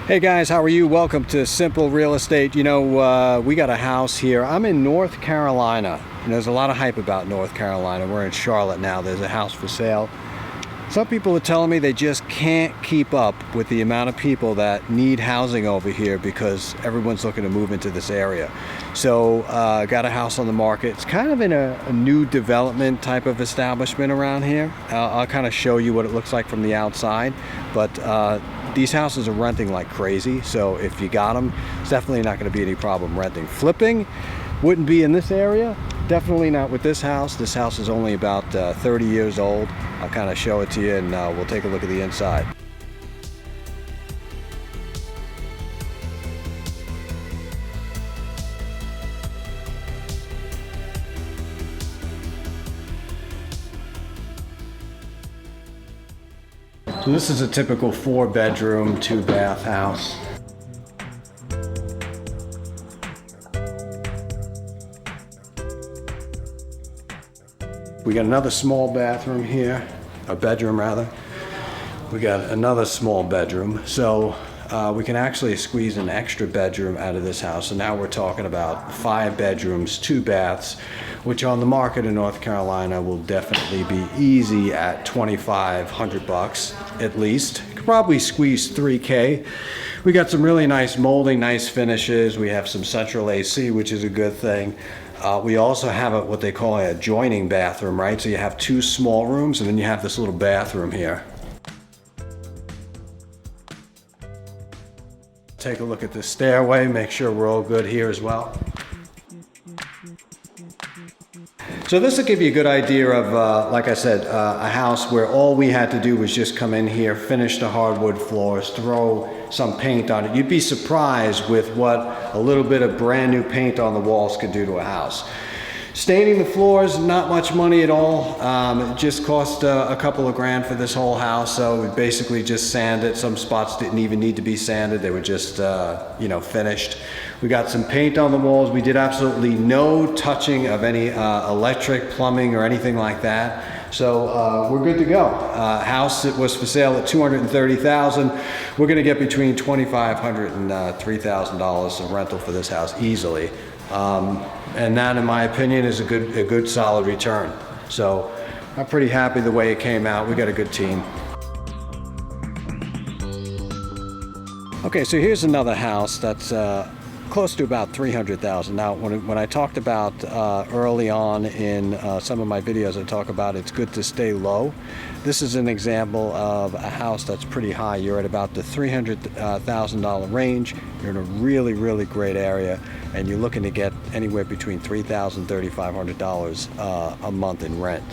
Hey guys, how are you? Welcome to Simple Real Estate. We got a house here. I'm in North Carolina, and there's a lot of hype about North Carolina. We're in Charlotte now. There's a house for sale. Some people are telling me they just can't keep up with the amount of people that need housing over here because everyone's looking to move into this area. So got a house on the market. It's kind of in a new development type of establishment around here. I'll kind of show you what it looks like from the outside, but these houses are renting like crazy. So if you got them, it's definitely not going to be any problem renting. Flipping wouldn't be in this area. Definitely not with this house. This house is only about 30 years old. I'll kind of show it to you, and we'll take a look at the inside. So this is a typical 4-bedroom, 2-bath house. We got another small bathroom here, a bedroom rather. We got another small bedroom. So we can actually squeeze an extra bedroom out of this house. So now we're talking about 5 bedrooms, 2 baths, which on the market in North Carolina will definitely be easy at $2,500 at least. You could probably squeeze $3K. We got some really nice molding, nice finishes. We have some central AC, which is a good thing. We also have what they call a adjoining bathroom, right? So you have 2 small rooms, and then you have this little bathroom here. Take a look at the stairway, make sure we're all good here as well. So this will give you a good idea of, like I said, a house where all we had to do was just come in here, finish the hardwood floors, throw some paint on it. You'd be surprised with what a little bit of brand new paint on the walls could do to a house. Staining the floors, not much money at all. It just cost a couple of grand for this whole house. So we basically just sanded. Some spots didn't even need to be sanded. They were just, finished. We got some paint on the walls. We did absolutely no touching of any electric, plumbing, or anything like that. So we're good to go. House that was for sale at $230,000. We're going to get between $2,500 and $3,000 of rental for this house easily. And that, in my opinion, is a good solid return. So I'm pretty happy the way it came out. We got a good team. Okay, so here's another house that's close to about $300,000. Now, when I talked about early on in some of my videos, I talk about it's good to stay low. This is an example of a house that's pretty high. You're at about the $300,000 range. You're in a really, really great area, and you're looking to get anywhere between $3,000 and $3,500 a month in rent.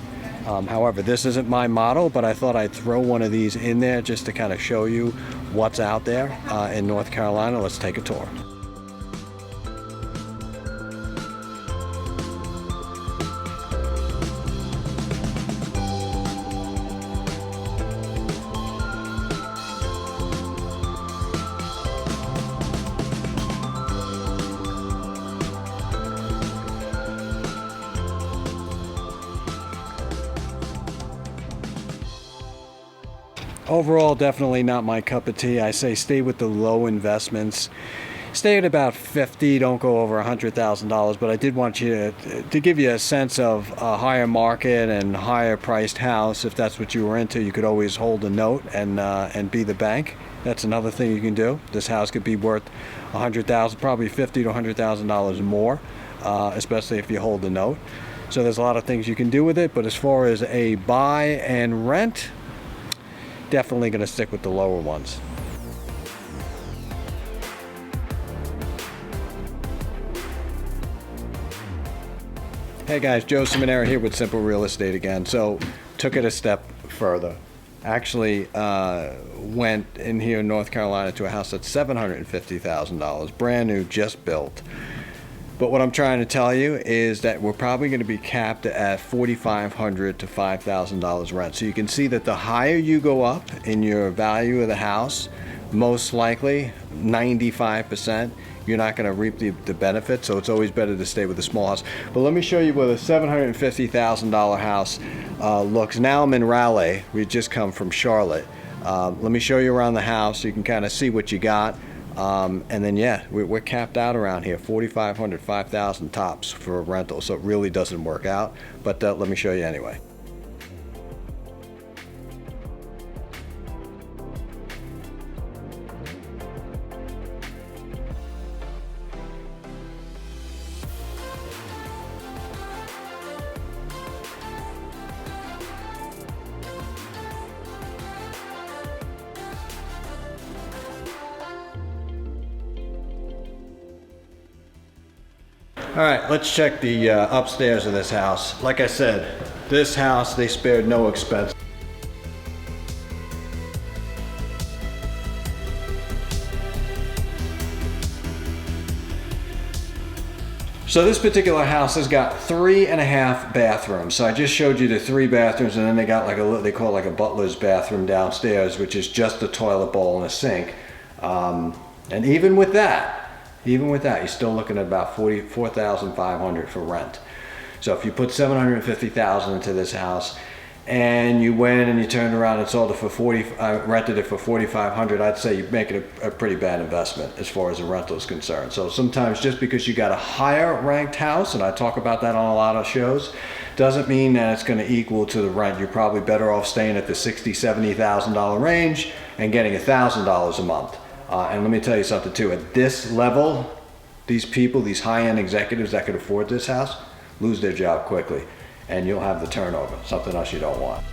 However, this isn't my model, but I thought I'd throw one of these in there just to kind of show you what's out there in North Carolina. Let's take a tour. Overall, definitely not my cup of tea. I say stay with the low investments. Stay at about 50, don't go over $100,000, but I did want you to give you a sense of a higher market and higher priced house. If that's what you were into, you could always hold a note and be the bank. That's another thing you can do. This house could be worth $100,000, probably $50,000 to $100,000 more, especially if you hold the note. So there's a lot of things you can do with it, but as far as a buy and rent, definitely going to stick with the lower ones. Hey guys, Joe Simonera here with Simple Real Estate again. So took it a step further. Actually went in here in North Carolina to a house that's $750,000, brand new, just built. But what I'm trying to tell you is that we're probably going to be capped at $4,500 to $5,000 rent. So you can see that the higher you go up in your value of the house, most likely 95%, you're not going to reap the benefit. So it's always better to stay with a small house. But let me show you what a $750,000 house looks. Now I'm in Raleigh. We just come from Charlotte. Let me show you around the house so you can kind of see what you got. And then yeah, we're capped out around here, 4,500, 5,000 tops for a rental. So it really doesn't work out, but let me show you anyway. All right, let's check the upstairs of this house. Like I said, this house, they spared no expense. So this particular house has got 3.5 bathrooms. So I just showed you the 3 bathrooms, and then they got like they call it like a butler's bathroom downstairs, which is just a toilet bowl and a sink. And even with that, you're still looking at about $44,500 for rent. So if you put $750,000 into this house, and you went and you turned around and sold it for rented it for $4,500, I'd say you're making a pretty bad investment as far as the rental is concerned. So sometimes just because you got a higher ranked house, and I talk about that on a lot of shows, doesn't mean that it's going to equal to the rent. You're probably better off staying at the $60,000, $70,000 range and getting $1,000 a month. And let me tell you something too, at this level, these people, these high-end executives that could afford this house, lose their job quickly, and you'll have the turnover, something else you don't want.